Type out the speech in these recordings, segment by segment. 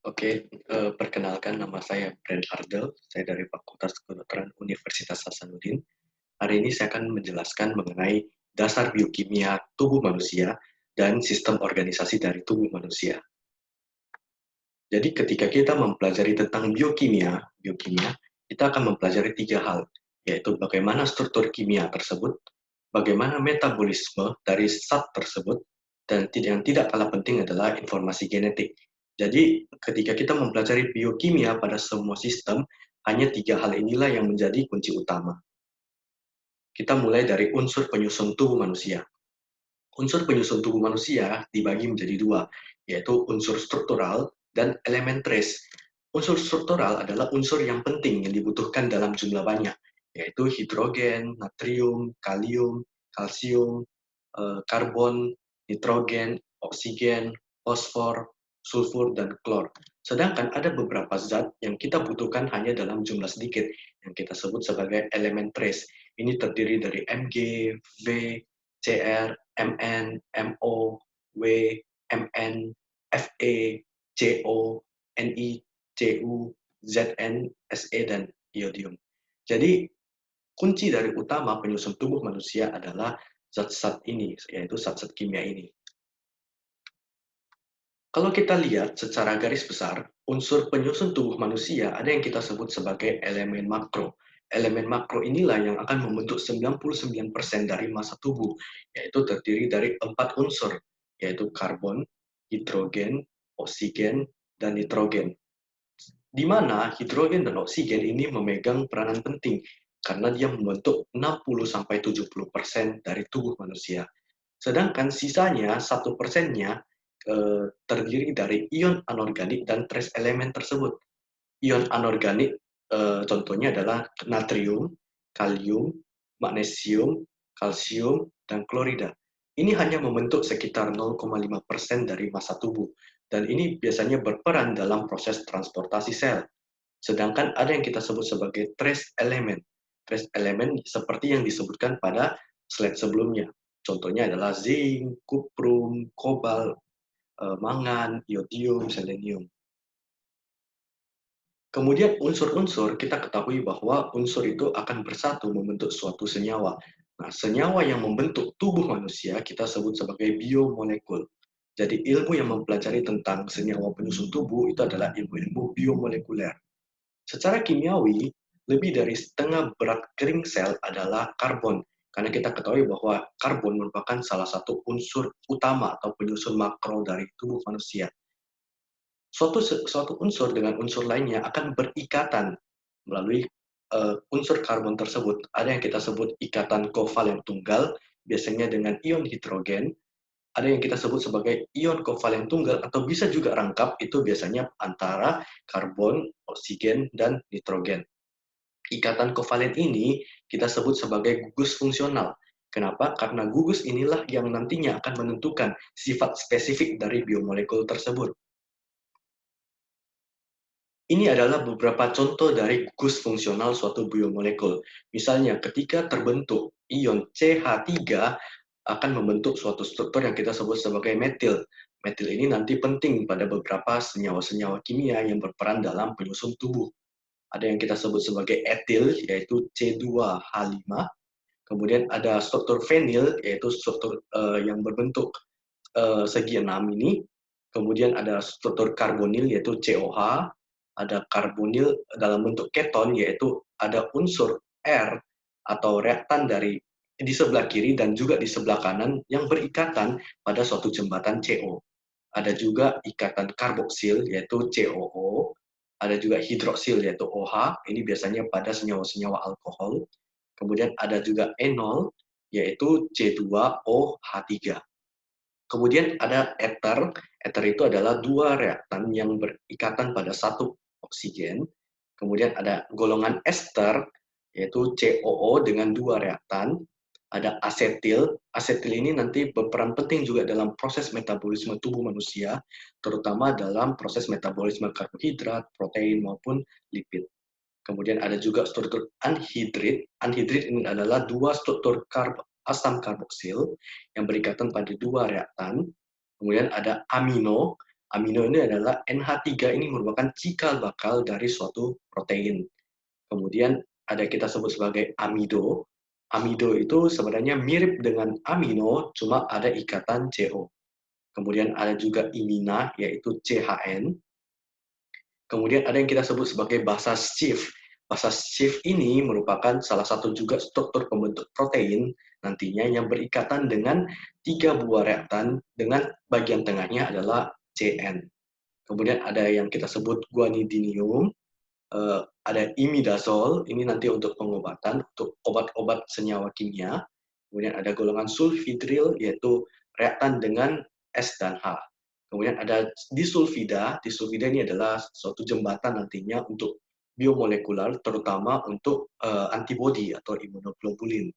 Oke, perkenalkan nama saya Brand Ardel, saya dari Fakultas Kedokteran Universitas Hasanuddin. Hari ini saya akan menjelaskan mengenai dasar biokimia tubuh manusia dan sistem organisasi dari tubuh manusia. Jadi ketika kita mempelajari tentang biokimia, kita akan mempelajari tiga hal, yaitu bagaimana struktur kimia tersebut, bagaimana metabolisme dari zat tersebut, dan yang tidak kalah penting adalah informasi genetik. Jadi ketika kita mempelajari biokimia pada semua sistem, hanya tiga hal inilah yang menjadi kunci utama. Kita mulai dari unsur penyusun tubuh manusia. Unsur penyusun tubuh manusia dibagi menjadi dua, yaitu unsur struktural dan elemen trace. Unsur struktural adalah unsur yang penting yang dibutuhkan dalam jumlah banyak, yaitu hidrogen, natrium, kalium, kalsium, karbon, nitrogen, oksigen, fosfor, sulfur, dan klor. Sedangkan ada beberapa zat yang kita butuhkan hanya dalam jumlah sedikit, yang kita sebut sebagai elemen trace. Ini terdiri dari Mg, V, Cr, Mn, Mo, W, Mn, Fe, Co, Ni, Cu, Zn, Se, dan iodium. Jadi, kunci dari utama penyusun tubuh manusia adalah zat-zat ini, yaitu zat-zat kimia ini. Kalau kita lihat secara garis besar, unsur penyusun tubuh manusia ada yang kita sebut sebagai elemen makro. Elemen makro inilah yang akan membentuk 99% dari massa tubuh, yaitu terdiri dari 4 unsur, yaitu karbon, hidrogen, oksigen, dan nitrogen. Di mana hidrogen dan oksigen ini memegang peranan penting karena dia membentuk 60-70% dari tubuh manusia. Sedangkan sisanya 1%-nya terdiri dari ion anorganik dan trace elemen tersebut. Ion anorganik contohnya adalah natrium, kalium, magnesium, kalsium, dan klorida. Ini hanya membentuk sekitar 0,5% dari massa tubuh, dan ini biasanya berperan dalam proses transportasi sel. Sedangkan ada yang kita sebut sebagai trace element. Trace element seperti yang disebutkan pada slide sebelumnya. Contohnya adalah zinc, kuprum, kobalt, mangan, iodium, selenium. Kemudian unsur-unsur, kita ketahui bahwa unsur itu akan bersatu membentuk suatu senyawa. Nah, senyawa yang membentuk tubuh manusia kita sebut sebagai biomolekul. Jadi ilmu yang mempelajari tentang senyawa penyusun tubuh itu adalah ilmu-ilmu biomolekuler. Secara kimiawi, lebih dari setengah berat kering sel adalah karbon, karena kita ketahui bahwa karbon merupakan salah satu unsur utama atau penyusun makro dari tubuh manusia. Suatu unsur dengan unsur lainnya akan berikatan melalui unsur karbon tersebut. Ada yang kita sebut ikatan kovalen tunggal, biasanya dengan ion hidrogen. Ada yang kita sebut sebagai ion kovalen tunggal, atau bisa juga rangkap, itu biasanya antara karbon, oksigen, dan nitrogen. Ikatan kovalen ini kita sebut sebagai gugus fungsional. Kenapa? Karena gugus inilah yang nantinya akan menentukan sifat spesifik dari biomolekul tersebut. Ini adalah beberapa contoh dari gugus fungsional suatu biomolekul. Misalnya, ketika terbentuk ion CH3 akan membentuk suatu struktur yang kita sebut sebagai metil. Metil ini nanti penting pada beberapa senyawa-senyawa kimia yang berperan dalam penyusun tubuh. Ada yang kita sebut sebagai etil, yaitu C2H5. Kemudian ada struktur fenil, yaitu struktur yang berbentuk segi enam ini. Kemudian ada struktur karbonil, yaitu COH. Ada karbonil dalam bentuk keton, yaitu ada unsur R atau reaktan dari di sebelah kiri dan juga di sebelah kanan yang berikatan pada suatu jembatan CO. Ada juga ikatan karboksil, yaitu COO. Ada juga hidroksil, yaitu OH. Ini biasanya pada senyawa-senyawa alkohol. Kemudian ada juga enol, yaitu C2OH3. Kemudian ada ether. Ether itu adalah dua reaktan yang berikatan pada satu oksigen. Kemudian ada golongan ester, yaitu COO dengan dua reaktan. Ada asetil. Asetil ini nanti berperan penting juga dalam proses metabolisme tubuh manusia, terutama dalam proses metabolisme karbohidrat, protein, maupun lipid. Kemudian ada juga struktur anhidrit. Anhidrit ini adalah dua struktur asam karboksil yang berikatan pada dua reaktan. Kemudian ada amino. Amino ini adalah NH3 ini merupakan cikal bakal dari suatu protein. Kemudian ada kita sebut sebagai amido. Amido itu sebenarnya mirip dengan amino, cuma ada ikatan CO. Kemudian ada juga imina, yaitu CHN. Kemudian ada yang kita sebut sebagai basas chief. Basas chief ini merupakan salah satu juga struktur pembentuk protein nantinya yang berikatan dengan 3 buah reaktan dengan bagian tengahnya adalah CN. Kemudian ada yang kita sebut guanidinium, ada imidazol, ini nanti untuk pengobatan, untuk obat-obat senyawa kimia. Kemudian ada golongan sulfidril, yaitu reaktan dengan S dan H. Kemudian ada disulfida. Disulfida ini adalah suatu jembatan nantinya untuk biomolekular, terutama untuk antibodi atau imunoglobulin.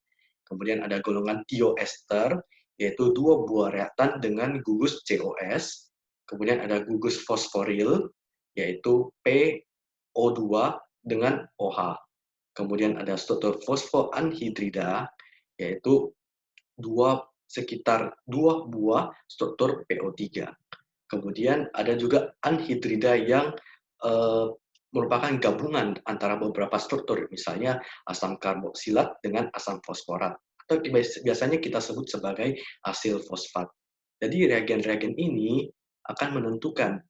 Kemudian ada golongan tioester, yaitu 2 buah reaktan dengan gugus COS. Kemudian ada gugus fosforil, yaitu PO2 dengan OH. Kemudian ada struktur fosfoanhidrida, yaitu sekitar 2 buah struktur PO3. Kemudian ada juga anhidrida yang merupakan gabungan antara beberapa struktur, misalnya asam karboksilat dengan asam fosforat, atau biasanya kita sebut sebagai asil fosfat. Jadi reagen-reagen ini akan menentukan,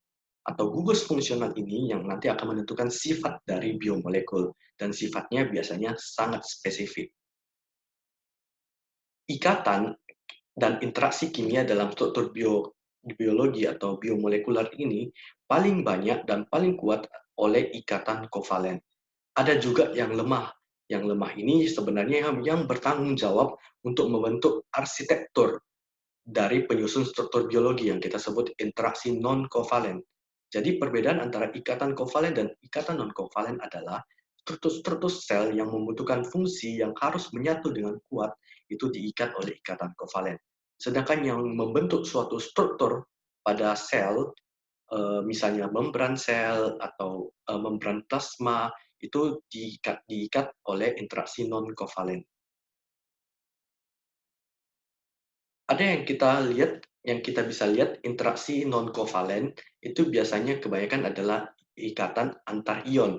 atau gugus fungsional ini yang nanti akan menentukan sifat dari biomolekul, dan sifatnya biasanya sangat spesifik. Ikatan dan interaksi kimia dalam struktur biologi atau biomolekular ini paling banyak dan paling kuat oleh ikatan kovalen. Ada juga yang lemah. Yang lemah ini sebenarnya yang bertanggung jawab untuk membentuk arsitektur dari penyusun struktur biologi yang kita sebut interaksi non-kovalen. Jadi perbedaan antara ikatan kovalen dan ikatan non-kovalen adalah struktur-struktur sel yang membutuhkan fungsi yang harus menyatu dengan kuat itu diikat oleh ikatan kovalen. Sedangkan yang membentuk suatu struktur pada sel, misalnya membran sel atau membran plasma, itu diikat oleh interaksi non-kovalen. Ada yang kita bisa lihat interaksi non-kovalen itu biasanya kebanyakan adalah ikatan antar ion.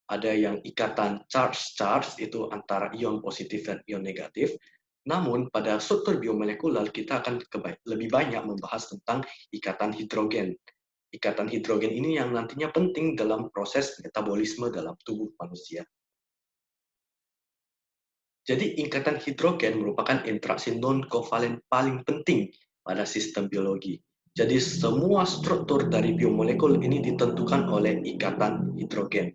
Ada yang ikatan charge-charge itu antara ion positif dan ion negatif. Namun pada struktur biomolekular kita akan lebih banyak membahas tentang ikatan hidrogen. Ikatan hidrogen ini yang nantinya penting dalam proses metabolisme dalam tubuh manusia. Jadi ikatan hidrogen merupakan interaksi non-kovalen paling penting pada sistem biologi. Jadi semua struktur dari biomolekul ini ditentukan oleh ikatan hidrogen.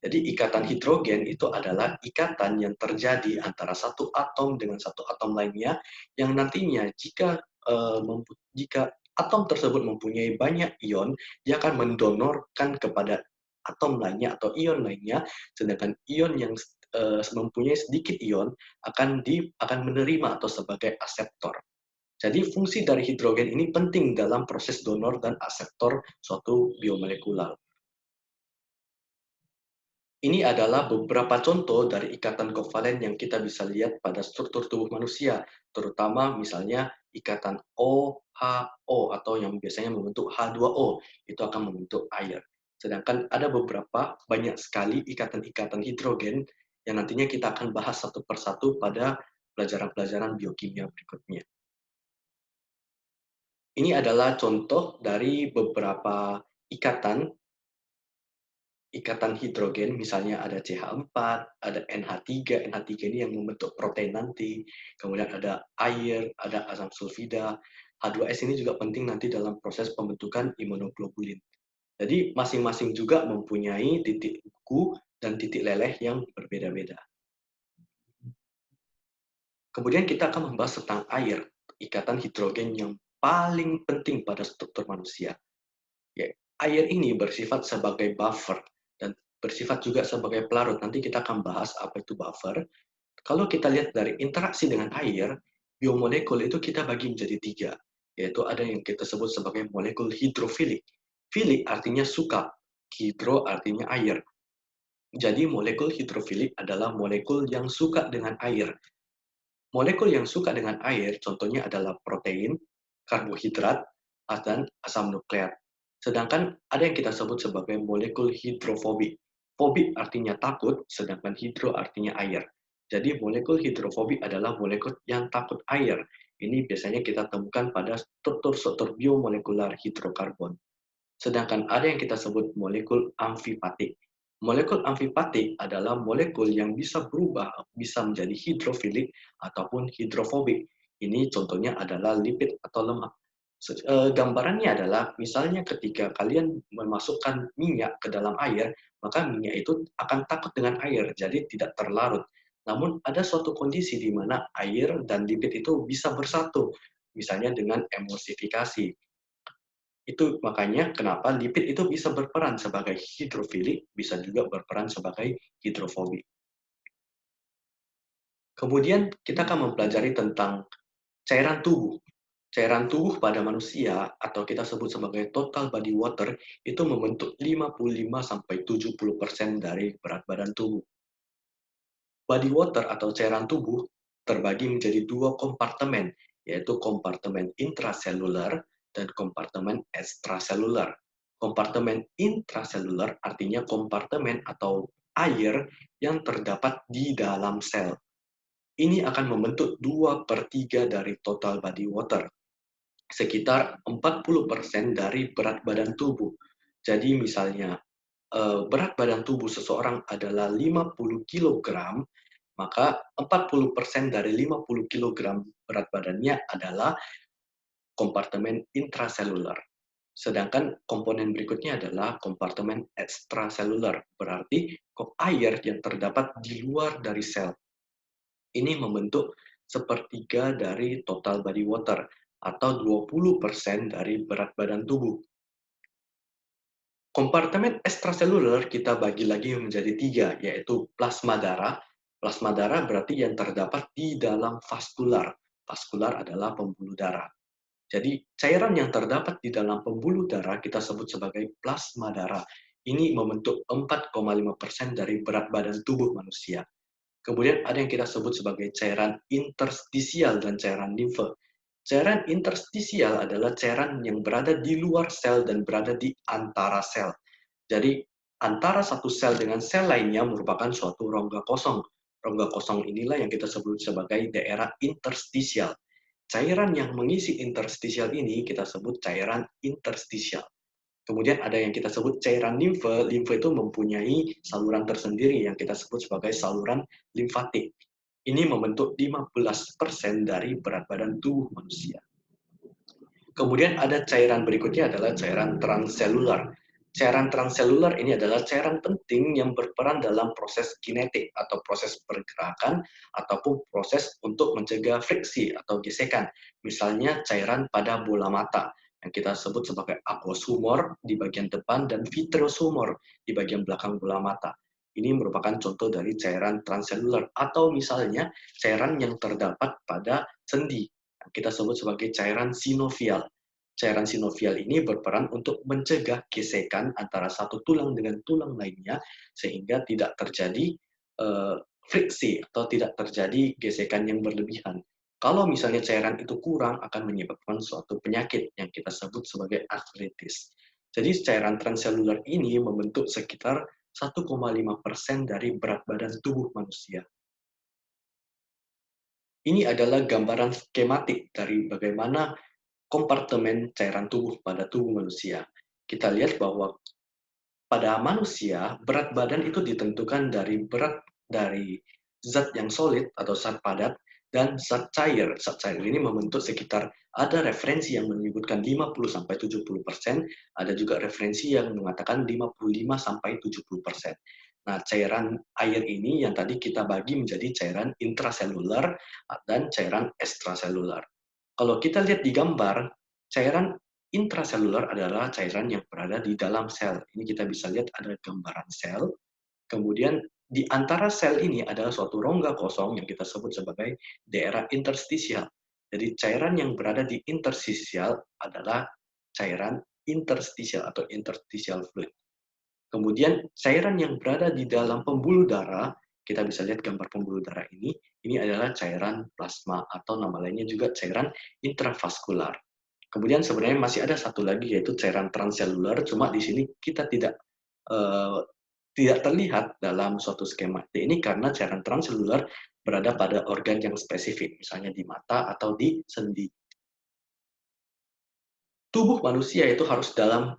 Jadi ikatan hidrogen itu adalah ikatan yang terjadi antara satu atom dengan satu atom lainnya, yang nantinya jika atom tersebut mempunyai banyak ion, dia akan mendonorkan kepada atom lainnya atau ion lainnya, sedangkan ion yang mempunyai sedikit ion akan menerima atau sebagai aseptor. Jadi fungsi dari hidrogen ini penting dalam proses donor dan aseptor suatu biomolekular. Ini adalah beberapa contoh dari ikatan kovalen yang kita bisa lihat pada struktur tubuh manusia, terutama misalnya ikatan OHO atau yang biasanya membentuk H2O, itu akan membentuk air. Sedangkan ada beberapa banyak sekali ikatan-ikatan hidrogen yang nantinya kita akan bahas satu persatu pada pelajaran-pelajaran biokimia berikutnya. Ini adalah contoh dari beberapa ikatan hidrogen, misalnya ada CH4, ada NH3. NH3 ini yang membentuk protein nanti. Kemudian ada air, ada asam sulfida. H2S ini juga penting nanti dalam proses pembentukan imunoglobulin. Jadi masing-masing juga mempunyai titik buku dan titik leleh yang berbeda-beda. Kemudian kita akan membahas tentang air, ikatan hidrogen yang paling penting pada struktur manusia. Ya, air ini bersifat sebagai buffer dan bersifat juga sebagai pelarut. Nanti kita akan bahas apa itu buffer. Kalau kita lihat dari interaksi dengan air, biomolekul itu kita bagi menjadi 3, yaitu ada yang kita sebut sebagai molekul hidrofilik. Filik artinya suka, hidro artinya air. Jadi molekul hidrofilik adalah molekul yang suka dengan air. Molekul yang suka dengan air contohnya adalah protein, karbohidrat, dan asam nukleat. Sedangkan ada yang kita sebut sebagai molekul hidrofobik. Fobik artinya takut, sedangkan hidro artinya air. Jadi molekul hidrofobik adalah molekul yang takut air. Ini biasanya kita temukan pada struktur-struktur biomolekular hidrokarbon. Sedangkan ada yang kita sebut molekul amfipatik. Molekul amfipatik adalah molekul yang bisa berubah, bisa menjadi hidrofilik ataupun hidrofobik. Ini contohnya adalah lipid atau lemak. Gambarannya adalah misalnya ketika kalian memasukkan minyak ke dalam air, maka minyak itu akan takut dengan air, jadi tidak terlarut. Namun ada suatu kondisi di mana air dan lipid itu bisa bersatu, misalnya dengan emulsifikasi. Itu makanya kenapa lipid itu bisa berperan sebagai hidrofilik, bisa juga berperan sebagai hidrofobik. Kemudian kita akan mempelajari tentang cairan tubuh. Cairan tubuh pada manusia atau kita sebut sebagai total body water itu membentuk 55-70% dari berat badan tubuh. Body water atau cairan tubuh terbagi menjadi dua kompartemen, yaitu kompartemen intraseluler dan kompartemen ekstraseluler. Kompartemen intraseluler artinya kompartemen atau air yang terdapat di dalam sel. Ini akan membentuk 2/3 dari total body water, sekitar 40% dari berat badan tubuh. Jadi misalnya berat badan tubuh seseorang adalah 50 kg, maka 40% dari 50 kg berat badannya adalah kompartemen intraseluler. Sedangkan komponen berikutnya adalah kompartemen ekstraseluler, berarti air yang terdapat di luar dari sel. Ini membentuk sepertiga dari total body water, atau 20% dari berat badan tubuh. Kompartemen ekstraseluler kita bagi lagi menjadi 3, yaitu plasma darah. Plasma darah berarti yang terdapat di dalam vaskular. Vaskular adalah pembuluh darah. Jadi cairan yang terdapat di dalam pembuluh darah kita sebut sebagai plasma darah. Ini membentuk 4,5% dari berat badan tubuh manusia. Kemudian ada yang kita sebut sebagai cairan interstisial dan cairan limfe. Cairan interstisial adalah cairan yang berada di luar sel dan berada di antara sel. Jadi, antara satu sel dengan sel lainnya merupakan suatu rongga kosong. Rongga kosong inilah yang kita sebut sebagai daerah interstisial. Cairan yang mengisi interstisial ini kita sebut cairan interstisial. Kemudian ada yang kita sebut cairan limfe. Limfe itu mempunyai saluran tersendiri yang kita sebut sebagai saluran limfatik. Ini membentuk 15% dari berat badan tubuh manusia. Kemudian ada cairan berikutnya adalah cairan transselular. Cairan transselular ini adalah cairan penting yang berperan dalam proses kinetik atau proses pergerakan ataupun proses untuk mencegah friksi atau gesekan. Misalnya cairan pada bola mata yang kita sebut sebagai aqueous humor di bagian depan dan vitreous humor di bagian belakang bola mata. Ini merupakan contoh dari cairan transselular atau misalnya cairan yang terdapat pada sendi. Kita sebut sebagai cairan sinovial. Cairan sinovial ini berperan untuk mencegah gesekan antara satu tulang dengan tulang lainnya sehingga tidak terjadi friksi atau tidak terjadi gesekan yang berlebihan. Kalau misalnya cairan itu kurang akan menyebabkan suatu penyakit yang kita sebut sebagai artritis. Jadi cairan transselular ini membentuk sekitar 1,5% dari berat badan tubuh manusia. Ini adalah gambaran skematik dari bagaimana kompartemen cairan tubuh pada tubuh manusia. Kita lihat bahwa pada manusia, berat badan itu ditentukan dari berat dari zat yang solid atau zat padat dan zat cair. Zat cair ini membentuk sekitar, ada referensi yang menyebutkan 50-70%, ada juga referensi yang mengatakan 55-70%. Nah, cairan air ini yang tadi kita bagi menjadi cairan intraseluler dan cairan ekstraseluler. Kalau kita lihat di gambar, cairan intraseluler adalah cairan yang berada di dalam sel. Ini kita bisa lihat ada gambaran sel. Kemudian di antara sel ini adalah suatu rongga kosong yang kita sebut sebagai daerah interstisial. Jadi cairan yang berada di interstisial adalah cairan interstisial atau interstitial fluid. Kemudian cairan yang berada di dalam pembuluh darah, kita bisa lihat gambar pembuluh darah ini adalah cairan plasma atau nama lainnya juga cairan intravaskular. Kemudian sebenarnya masih ada satu lagi yaitu cairan transseluler, cuma di sini kita eh, tidak terlihat dalam suatu skema ini karena cairan transseluler berada pada organ yang spesifik, misalnya di mata atau di sendi. Tubuh manusia itu harus dalam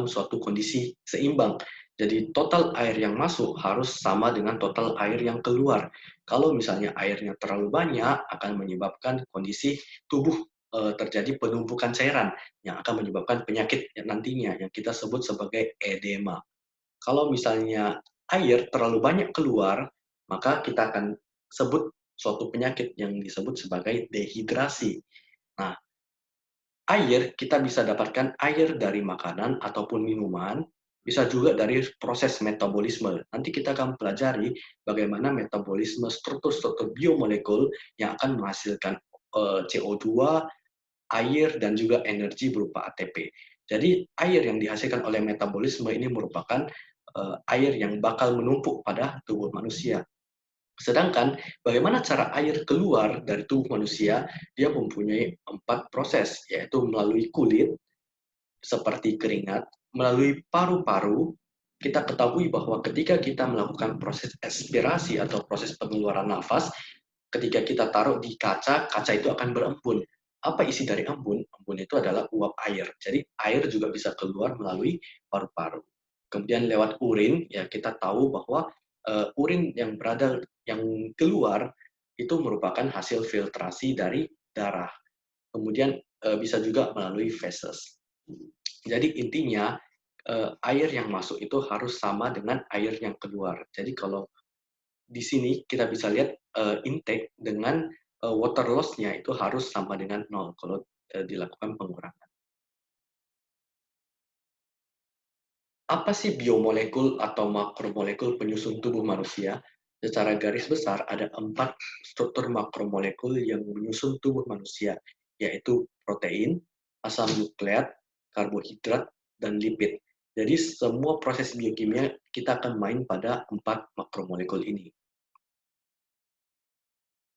suatu kondisi seimbang. Jadi total air yang masuk harus sama dengan total air yang keluar. Kalau misalnya airnya terlalu banyak akan menyebabkan kondisi tubuh terjadi penumpukan cairan yang akan menyebabkan penyakit yang nantinya yang kita sebut sebagai edema. Kalau misalnya air terlalu banyak keluar, maka kita akan sebut suatu penyakit yang disebut sebagai dehidrasi. Nah, air, kita bisa dapatkan air dari makanan ataupun minuman, bisa juga dari proses metabolisme. Nanti kita akan pelajari bagaimana metabolisme struktur-struktur biomolekul yang akan menghasilkan CO2, air, dan juga energi berupa ATP. Jadi air yang dihasilkan oleh metabolisme ini merupakan air yang bakal menumpuk pada tubuh manusia. Sedangkan bagaimana cara air keluar dari tubuh manusia, dia mempunyai 4 proses, yaitu melalui kulit, seperti keringat, melalui paru-paru. Kita ketahui bahwa ketika kita melakukan proses ekspirasi atau proses pengeluaran nafas, ketika kita taruh di kaca, kaca itu akan berembun. Apa isi dari embun? Embun itu adalah uap air. Jadi air juga bisa keluar melalui paru-paru. Kemudian lewat urin, ya kita tahu bahwa urin yang keluar itu merupakan hasil filtrasi dari darah. Kemudian bisa juga melalui feses. Jadi intinya air yang masuk itu harus sama dengan air yang keluar. Jadi kalau di sini kita bisa lihat intake dengan water loss-nya itu harus sama dengan nol kalau dilakukan pengurangan. Apa sih biomolekul atau makromolekul penyusun tubuh manusia? Secara garis besar ada 4 struktur makromolekul yang menyusun tubuh manusia, yaitu protein, asam nukleat, karbohidrat, dan lipid. Jadi semua proses biokimia kita akan main pada 4 makromolekul ini.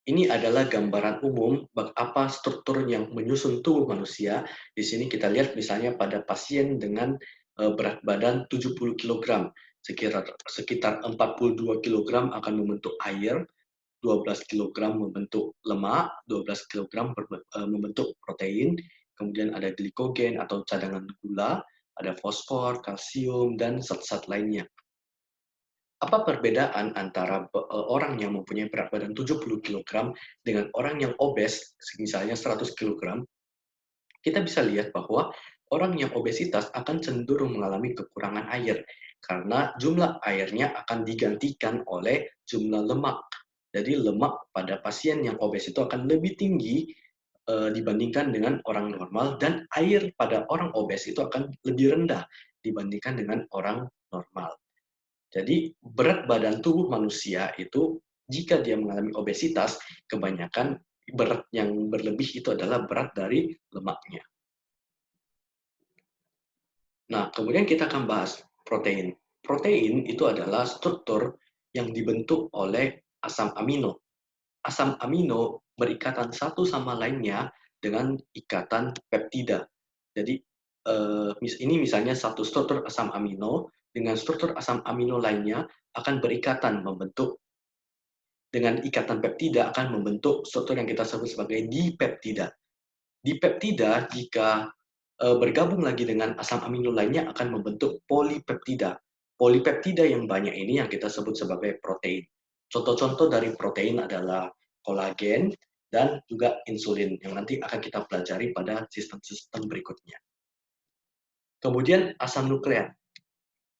Ini adalah gambaran umum apa struktur yang menyusun tubuh manusia. Di sini kita lihat misalnya pada pasien dengan berat badan 70 kg, sekitar 42 kg akan membentuk air, 12 kg membentuk lemak, 12 kg membentuk protein, kemudian ada glikogen atau cadangan gula, ada fosfor, kalsium, dan zat-zat lainnya. Apa perbedaan antara orang yang mempunyai berat badan 70 kg dengan orang yang obes, misalnya 100 kg? Kita bisa lihat bahwa orang yang obesitas akan cenderung mengalami kekurangan air karena jumlah airnya akan digantikan oleh jumlah lemak. Jadi lemak pada pasien yang obes itu akan lebih tinggi dibandingkan dengan orang normal, dan air pada orang obes itu akan lebih rendah dibandingkan dengan orang normal. Jadi berat badan tubuh manusia itu jika dia mengalami obesitas, kebanyakan berat yang berlebih itu adalah berat dari lemaknya. Nah, kemudian kita akan bahas protein. Protein itu adalah struktur yang dibentuk oleh asam amino. Asam amino berikatan satu sama lainnya dengan ikatan peptida. Jadi ini misalnya satu struktur asam amino dengan struktur asam amino lainnya akan berikatan membentuk dengan ikatan peptida akan membentuk struktur yang kita sebut sebagai dipeptida. Dipeptida jika bergabung lagi dengan asam amino lainnya akan membentuk polipeptida. Polipeptida yang banyak ini yang kita sebut sebagai protein. Contoh-contoh dari protein adalah kolagen dan juga insulin yang nanti akan kita pelajari pada sistem-sistem berikutnya. Kemudian asam nukleat.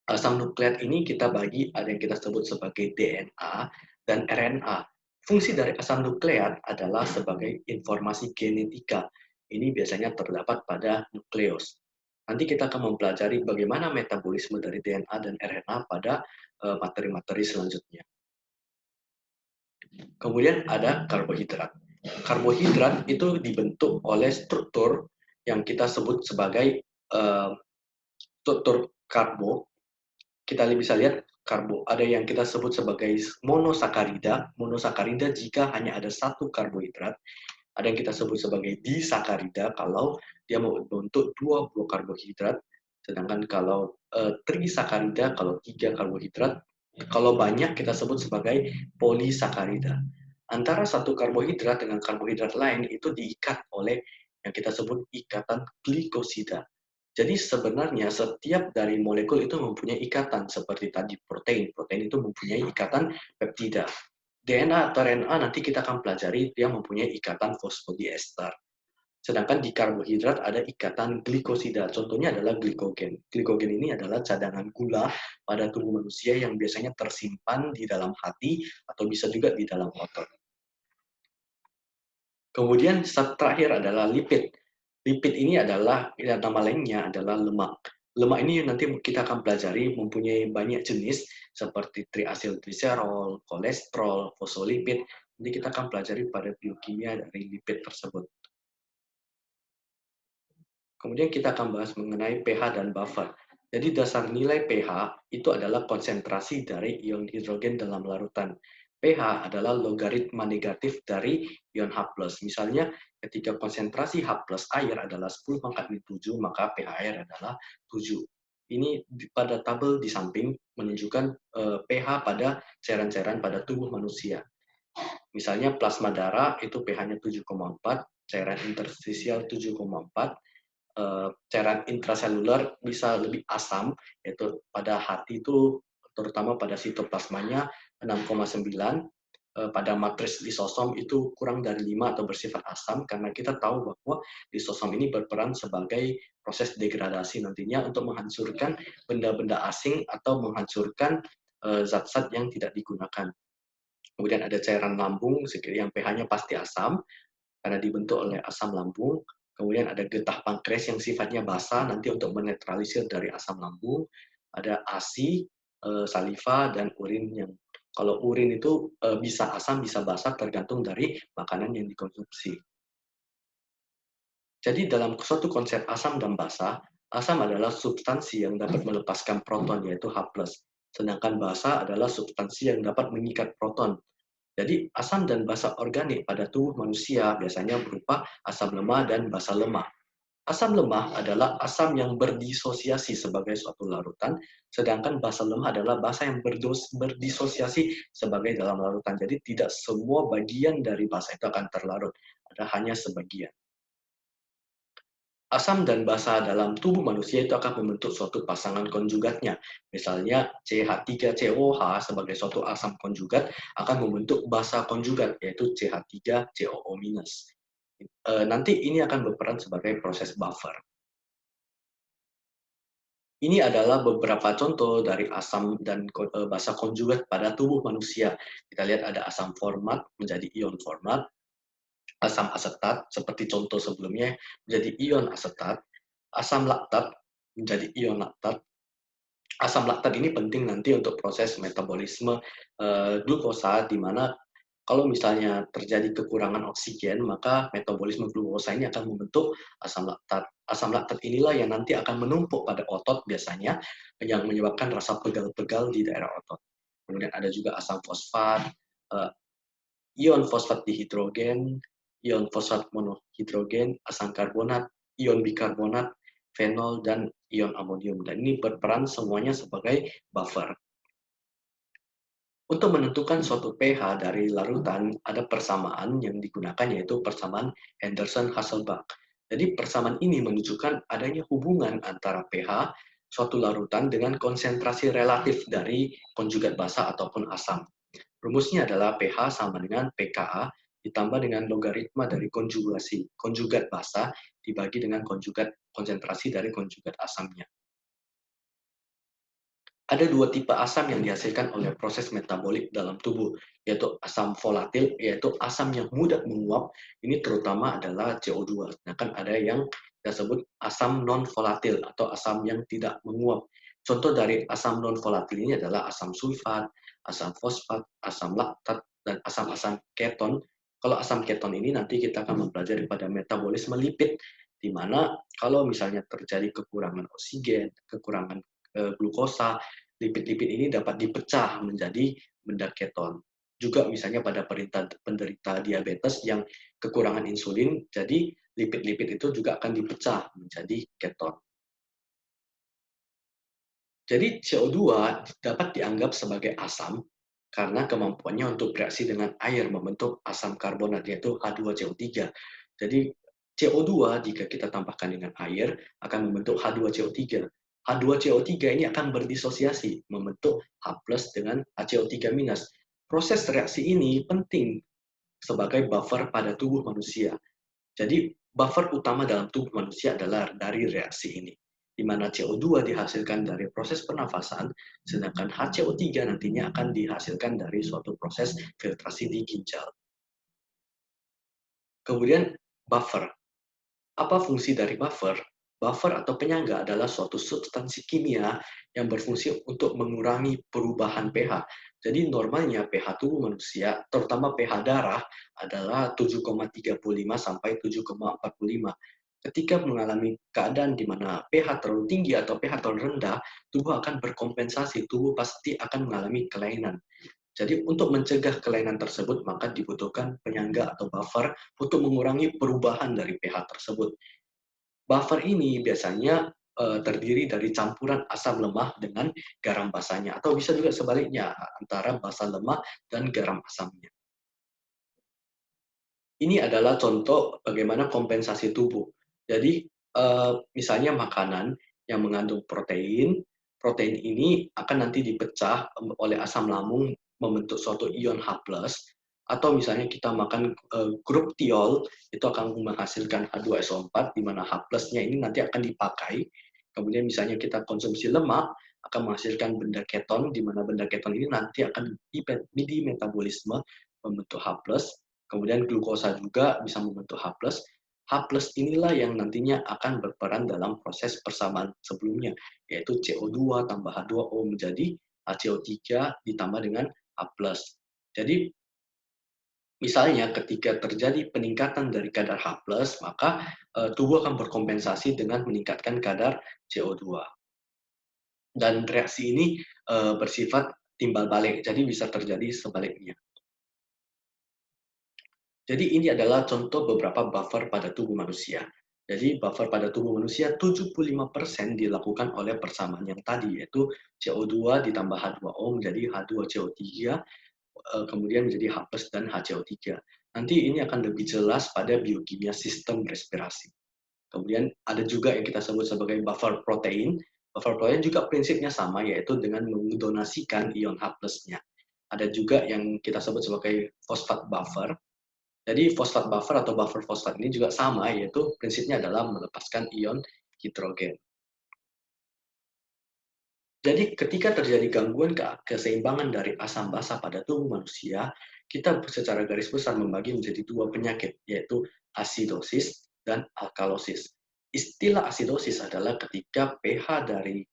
Asam nukleat ini kita bagi ada yang kita sebut sebagai DNA dan RNA. Fungsi dari asam nukleat adalah sebagai informasi genetika. Ini biasanya terdapat pada nukleus. Nanti kita akan mempelajari bagaimana metabolisme dari DNA dan RNA pada materi-materi selanjutnya. Kemudian ada karbohidrat. Karbohidrat itu dibentuk oleh struktur yang kita sebut sebagai struktur karbo. Kita bisa lihat karbo ada yang kita sebut sebagai monosakarida. Monosakarida jika hanya ada satu karbohidrat. Ada yang kita sebut sebagai disakarida kalau dia membentuk dua buah karbohidrat, sedangkan kalau trisakarida kalau tiga karbohidrat, kalau banyak kita sebut sebagai polisakarida. Antara satu karbohidrat dengan karbohidrat lain itu diikat oleh yang kita sebut ikatan glikosida. Jadi sebenarnya setiap dari molekul itu mempunyai ikatan seperti tadi protein. Protein itu mempunyai ikatan peptida. DNA atau RNA nanti kita akan pelajari dia mempunyai ikatan fosfodiester. Sedangkan di karbohidrat ada ikatan glikosida. Contohnya adalah glikogen. Glikogen ini adalah cadangan gula pada tubuh manusia yang biasanya tersimpan di dalam hati atau bisa juga di dalam otot. Kemudian terakhir adalah lipid. Lipid ini adalah nama lainnya adalah lemak. Lemak ini nanti kita akan pelajari mempunyai banyak jenis seperti triacylglycerol, kolesterol, fosfolipid. Nanti kita akan pelajari pada biokimia dari lipid tersebut. Kemudian kita akan bahas mengenai pH dan buffer. Jadi dasar nilai pH itu adalah konsentrasi dari ion hidrogen dalam larutan. pH adalah logaritma negatif dari ion H+. Misalnya ketika konsentrasi H+ air adalah 10 pangkat min 7, maka pH air adalah 7. Ini pada tabel di samping menunjukkan pH pada cairan-cairan pada tubuh manusia. Misalnya plasma darah itu pH-nya 7,4, cairan interstisial 7,4, cairan intraseluler bisa lebih asam, yaitu pada hati itu terutama pada sitoplasmanya 6,9, pada matris lisosom itu kurang dari 5 atau bersifat asam, karena kita tahu bahwa lisosom ini berperan sebagai proses degradasi nantinya untuk menghancurkan benda-benda asing atau menghancurkan zat-zat yang tidak digunakan. Kemudian ada cairan lambung yang pH-nya pasti asam, karena dibentuk oleh asam lambung. Kemudian ada getah pankreas yang sifatnya basah nanti untuk menetralisir dari asam lambung. Ada ASI, saliva, dan urin yang kalau urin itu bisa asam, bisa basah tergantung dari makanan yang dikonsumsi. Jadi dalam suatu konsep asam dan basa, asam adalah substansi yang dapat melepaskan proton yaitu H+. Sedangkan basa adalah substansi yang dapat mengikat proton. Jadi asam dan basa organik pada tubuh manusia biasanya berupa asam lemah dan basa lemah. Asam lemah adalah asam yang berdisosiasi sebagai suatu larutan, sedangkan basa lemah adalah basa yang berdisosiasi sebagai dalam larutan. Jadi tidak semua bagian dari basa itu akan terlarut, ada hanya sebagian. Asam dan basa dalam tubuh manusia itu akan membentuk suatu pasangan konjugatnya. Misalnya CH3COH sebagai suatu asam konjugat akan membentuk basa konjugat, yaitu CH3COO-. Nanti ini akan berperan sebagai proses buffer. Ini adalah beberapa contoh dari asam dan basa konjugat pada tubuh manusia. Kita lihat ada asam format menjadi ion format, asam asetat seperti contoh sebelumnya menjadi ion asetat, asam laktat menjadi ion laktat. Asam laktat ini penting nanti untuk proses metabolisme glukosa, di mana kalau misalnya terjadi kekurangan oksigen, maka metabolisme glukosa ini akan membentuk asam laktat. Asam laktat inilah yang nanti akan menumpuk pada otot biasanya, yang menyebabkan rasa pegal-pegal di daerah otot. Kemudian ada juga asam fosfat, ion fosfat dihidrogen, ion fosfat monohidrogen, asam karbonat, ion bikarbonat, fenol, dan ion amonium. Dan ini berperan semuanya sebagai buffer. Untuk menentukan suatu pH dari larutan, ada persamaan yang digunakan, yaitu persamaan Henderson-Hasselbalch. Jadi persamaan ini menunjukkan adanya hubungan antara pH suatu larutan dengan konsentrasi relatif dari konjugat basa ataupun asam. Rumusnya adalah pH sama dengan pKa ditambah dengan logaritma dari konjugat basa dibagi dengan konjugat konsentrasi dari konjugat asamnya. Ada dua tipe asam yang dihasilkan oleh proses metabolik dalam tubuh, yaitu asam volatil, yaitu asam yang mudah menguap, ini terutama adalah CO2. Sedangkan ada yang kita sebut asam non-volatil atau asam yang tidak menguap. Contoh dari asam non-volatil ini adalah asam sulfat, asam fosfat, asam laktat, dan asam-asam keton. Kalau asam keton ini nanti kita akan mempelajari pada metabolisme lipid, di mana kalau misalnya terjadi kekurangan oksigen, kekurangan glukosa, lipid-lipid ini dapat dipecah menjadi benda keton. juga misalnya pada penderita diabetes yang kekurangan insulin, jadi lipid-lipid itu juga akan dipecah menjadi keton. Jadi CO2 dapat dianggap sebagai asam karena kemampuannya untuk bereaksi dengan air membentuk asam karbonat, yaitu H2CO3. Jadi CO2 jika kita tambahkan dengan air akan membentuk H2CO3. H2CO3 ini akan berdisosiasi membentuk H plus dengan HCO3 minus. Proses reaksi ini penting sebagai buffer pada tubuh manusia. Jadi buffer utama dalam tubuh manusia adalah dari reaksi ini, di mana CO2 dihasilkan dari proses pernafasan, sedangkan HCO3 nantinya akan dihasilkan dari suatu proses filtrasi di ginjal. Kemudian buffer. Apa fungsi dari buffer? Buffer atau penyangga adalah suatu substansi kimia yang berfungsi untuk mengurangi perubahan pH. Jadi normalnya pH tubuh manusia, terutama pH darah, adalah 7,35 sampai 7,45. Ketika mengalami keadaan di mana pH terlalu tinggi atau pH terlalu rendah, tubuh akan berkompensasi, tubuh pasti akan mengalami kelainan. Jadi untuk mencegah kelainan tersebut, maka dibutuhkan penyangga atau buffer untuk mengurangi perubahan dari pH tersebut. Buffer ini biasanya terdiri dari campuran asam lemah dengan garam basahnya, atau bisa juga sebaliknya, antara basa lemah dan garam asamnya. Ini adalah contoh bagaimana kompensasi tubuh. Jadi, misalnya makanan yang mengandung protein, protein ini akan nanti dipecah oleh asam lambung membentuk suatu ion H+, atau misalnya kita makan grup tiol, itu akan menghasilkan H2SO4, di mana H plusnya ini nanti akan dipakai. Kemudian misalnya kita konsumsi lemak, akan menghasilkan benda keton, di mana benda keton ini nanti akan dimetabolisme membentuk H+, kemudian glukosa juga bisa membentuk H+. H plus inilah yang nantinya akan berperan dalam proses persamaan sebelumnya, yaitu CO2 tambah H2O menjadi HCO3 ditambah dengan H+. Jadi, misalnya ketika terjadi peningkatan dari kadar H+, maka tubuh akan berkompensasi dengan meningkatkan kadar CO2. Dan reaksi ini bersifat timbal balik, jadi bisa terjadi sebaliknya. Jadi ini adalah contoh beberapa buffer pada tubuh manusia. Jadi buffer pada tubuh manusia 75% dilakukan oleh persamaan yang tadi, yaitu CO2 ditambah H2O menjadi H2CO3, kemudian menjadi H plus dan HCO3. Nanti ini akan lebih jelas pada biokimia sistem respirasi. Kemudian ada juga yang kita sebut sebagai buffer protein. Buffer protein juga prinsipnya sama, yaitu dengan mendonasikan ion H plus-nya. Ada juga yang kita sebut sebagai fosfat buffer. Jadi fosfat buffer atau buffer fosfat ini juga sama, yaitu prinsipnya adalah melepaskan ion hidrogen. Jadi ketika terjadi gangguan keseimbangan dari asam basa pada tubuh manusia, kita secara garis besar membagi menjadi dua penyakit, yaitu asidosis dan alkalosis. Istilah asidosis adalah ketika pH dari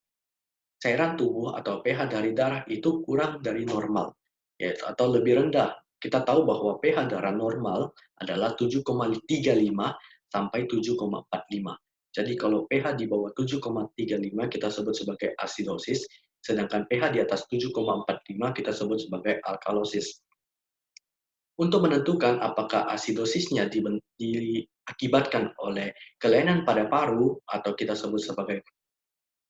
cairan tubuh atau pH dari darah itu kurang dari normal, yaitu atau lebih rendah. Kita tahu bahwa pH darah normal adalah 7,35 sampai 7,45. Jadi kalau pH di bawah 7,35 kita sebut sebagai asidosis, sedangkan pH di atas 7,45 kita sebut sebagai alkalosis. Untuk menentukan apakah asidosisnya diakibatkan oleh kelainan pada paru atau kita sebut sebagai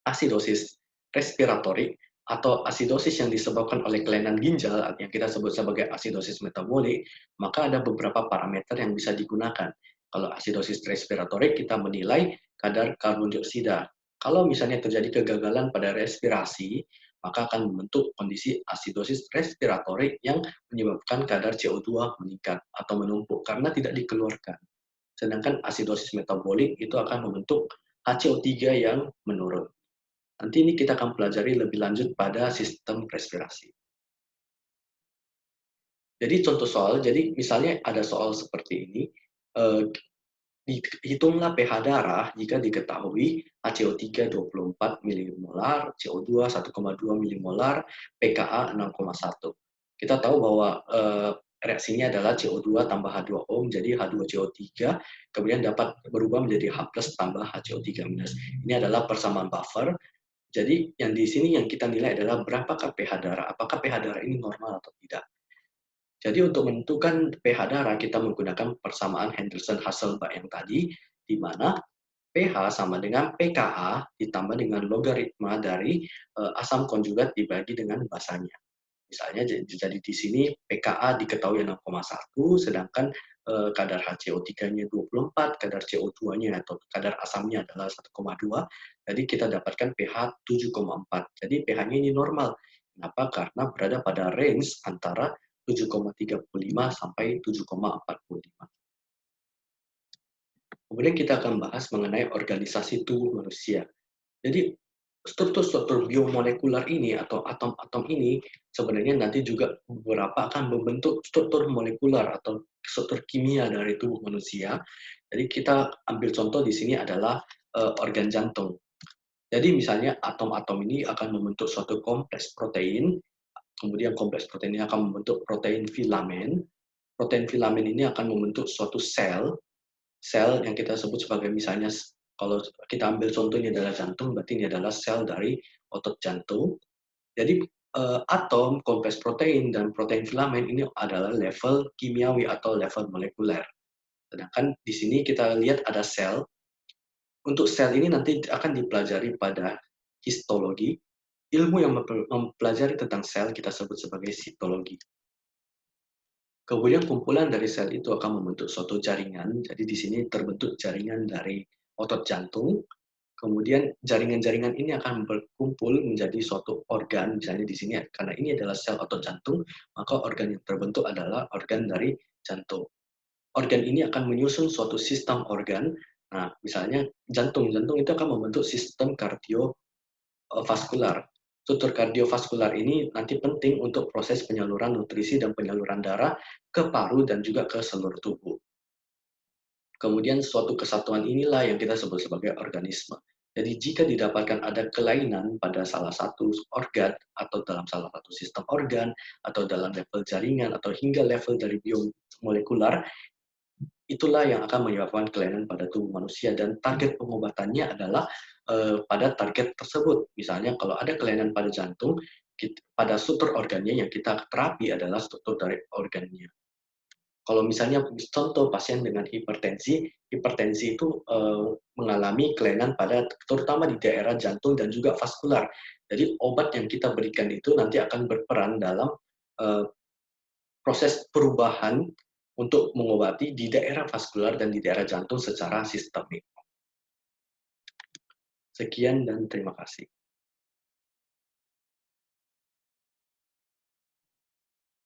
asidosis respiratorik atau asidosis yang disebabkan oleh kelainan ginjal yang kita sebut sebagai asidosis metabolik, maka ada beberapa parameter yang bisa digunakan. Kalau asidosis respiratorik kita menilai kadar karbon dioksida. Kalau misalnya terjadi kegagalan pada respirasi, maka akan membentuk kondisi asidosis respiratorik yang menyebabkan kadar CO2 meningkat atau menumpuk karena tidak dikeluarkan. Sedangkan asidosis metabolik itu akan membentuk HCO3 yang menurun. Nanti ini kita akan pelajari lebih lanjut pada sistem respirasi. Jadi contoh soal, jadi misalnya ada soal seperti ini, hitunglah pH darah jika diketahui HCO3 24 milimolar, CO2 1,2 milimolar, pKa 6,1. Kita tahu bahwa reaksinya adalah CO2 tambah H2O menjadi H2CO3, kemudian dapat berubah menjadi H plus tambah HCO3 minus. Ini adalah persamaan buffer. Jadi yang di sini yang kita nilai adalah berapakah pH darah, apakah pH darah ini normal atau tidak. Jadi untuk menentukan pH darah, kita menggunakan persamaan Henderson-Hasselbalch yang tadi, di mana pH sama dengan pKa ditambah dengan logaritma dari asam konjugat dibagi dengan basanya. Misalnya jadi di sini pKa diketahui 6,1, sedangkan kadar HCO3-nya 24, kadar CO2-nya atau kadar asamnya adalah 1,2, jadi kita dapatkan pH 7,4. Jadi pH-nya ini normal. Kenapa? Karena berada pada range antara 7,35 sampai 7,45. Kemudian kita akan bahas mengenai organisasi tubuh manusia. Jadi struktur-struktur biomolekular ini atau atom-atom ini sebenarnya nanti juga beberapa akan membentuk struktur molekular atau struktur kimia dari tubuh manusia. Jadi kita ambil contoh di sini adalah organ jantung. Jadi misalnya atom-atom ini akan membentuk suatu kompleks protein, kemudian kompleks protein ini akan membentuk protein filamen. Protein filamen ini akan membentuk suatu sel, sel yang kita sebut sebagai misalnya kalau kita ambil contoh ini adalah jantung, berarti ini adalah sel dari otot jantung. Jadi atom, kompleks protein, dan protein filamen ini adalah level kimiawi atau level molekuler. Sedangkan di sini kita lihat ada sel. Untuk sel ini nanti akan dipelajari pada histologi. Ilmu yang mempelajari tentang sel kita sebut sebagai sitologi. Kemudian kumpulan dari sel itu akan membentuk suatu jaringan. Jadi di sini terbentuk jaringan dari otot jantung. Kemudian jaringan-jaringan ini akan berkumpul menjadi suatu organ. Misalnya di sini karena ini adalah sel otot jantung, maka organ yang terbentuk adalah organ dari jantung. Organ ini akan menyusun suatu sistem organ. Nah, misalnya jantung. Jantung itu akan membentuk sistem kardiovaskular. Struktur kardiovaskular ini nanti penting untuk proses penyaluran nutrisi dan penyaluran darah ke paru dan juga ke seluruh tubuh. Kemudian suatu kesatuan inilah yang kita sebut sebagai organisme. Jadi jika didapatkan ada kelainan pada salah satu organ atau dalam salah satu sistem organ atau dalam level jaringan atau hingga level dari biomolekular, itulah yang akan menyebabkan kelainan pada tubuh manusia dan target pengobatannya adalah pada target tersebut. Misalnya kalau ada kelainan pada jantung, pada struktur organnya yang kita terapi adalah struktur dari organnya. Kalau misalnya contoh pasien dengan hipertensi, hipertensi itu mengalami kelainan pada terutama di daerah jantung dan juga vaskular. Jadi obat yang kita berikan itu nanti akan berperan dalam proses perubahan untuk mengobati di daerah vaskular dan di daerah jantung secara sistemik. Sekian dan terima kasih.